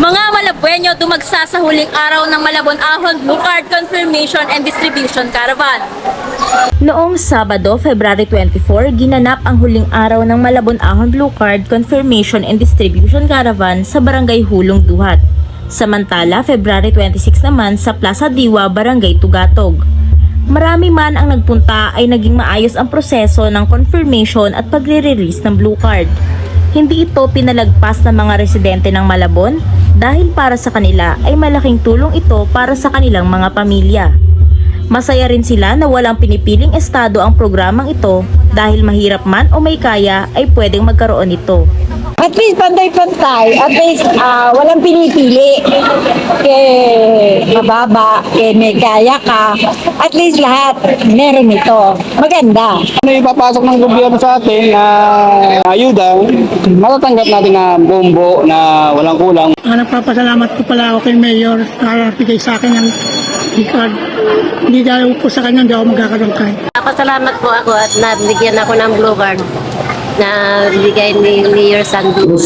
Mga Malabueño dumagsa sa huling araw ng Malabon Ahon Blue Card Confirmation and Distribution Caravan. Noong Sabado, February 24, ginanap ang huling araw ng Malabon Ahon Blue Card Confirmation and Distribution Caravan sa Barangay Hulong Duhat. Samantala, February 26 naman sa Plaza Diwa, Barangay Tugatog. Marami man ang nagpunta ay naging maayos ang proseso ng confirmation at pagre-release ng Blue Card. Hindi ito pinalagpas ng mga residente ng Malabon dahil para sa kanila ay malaking tulong ito para sa kanilang mga pamilya. Masaya rin sila na walang pinipiling estado ang programang ito dahil mahirap man o may kaya ay pwedeng magkaroon nito. At least pantay-pantay, at least walang pinipili. Kaya mababa, kaya may kaya ka, at least lahat meron ito. Maganda. Ano ipapasok ng gobyerno sa atin na ayuda, matatanggap natin na bombo na walang kulang. Nagpapasalamat po pala ako kay Mayor na bigay sa akin ng card. Hindi dahil po sa kanya, hindi ako magkakaroon kayo. Pasalamat po ako at nabigyan ako ng blue card na bigay ni Mayor Sandu.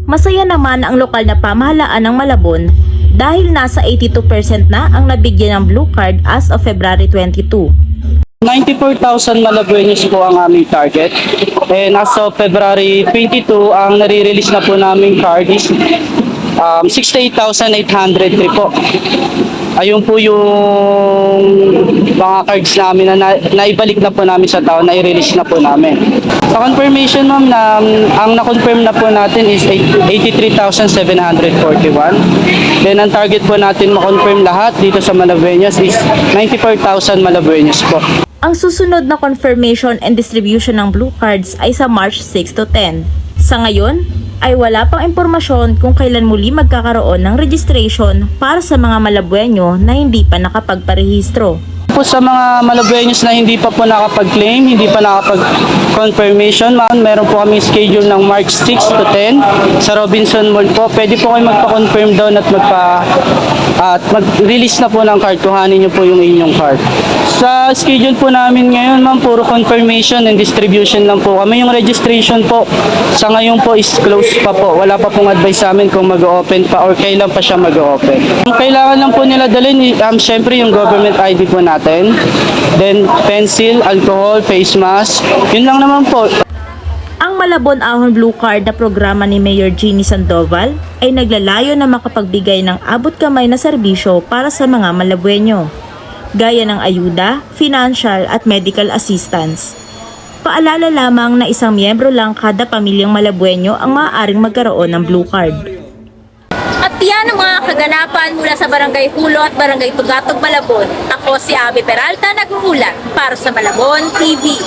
Masaya naman ang lokal na pamahalaan ng Malabon dahil nasa 82% na ang nabigyan ng Blue Card as of February 22. 94,000 Malabueños po ang aming target. And as of February 22, ang nare-release na po namin card is 68,803 po. Ayun po yung mga cards namin na naibalik na po namin sa tao, na-release na po namin. Sa confirmation ma'am, ang na-confirm na po natin is 83,741. Then ang target po natin ma-confirm lahat dito sa Malabueños is 94,000 Malabueños po. Ang susunod na confirmation and distribution ng Blue Cards ay sa March 6 to 10. Sa ngayon, ay wala pang impormasyon kung kailan muli magkakaroon ng registration para sa mga Malabueño na hindi pa nakapagparehistro. Po sa mga Malabueños na hindi pa po nakapag-claim, hindi pa nakapag-confirmation, meron po kami schedule ng March 6 to 10 sa Robinson Mall po. Pwede po kayo magpa-confirm doon at mag-release na po ng card, kuhanin niyo po yung inyong card. Sa schedule po namin ngayon, ma'am, puro confirmation and distribution lang po. Kami yung registration po, sa ngayon po is closed pa po. Wala pa pong advice sa amin kung mag-open pa or kailan pa siya mag-open. Ang kailangan lang po nila dalhin, syempre yung government ID po natin. Then, pencil, alcohol, face mask. Yun lang naman po. Ang Malabon Ahon Blue Card na programa ni Mayor Jeannie Sandoval ay naglalayo na makapagbigay ng abot kamay na serbisyo para sa mga Malabueño, gaya ng ayuda, financial at medical assistance. Paalala lamang na isang miyembro lang kada pamilyang Malabueño ang maaaring magkaroon ng Blue Card. At yan ang mga kaganapan mula sa Barangay Hulo at Barangay Tugatog, Malabon. Ako si Abby Peralta, nag-uulat para sa Malabon TV.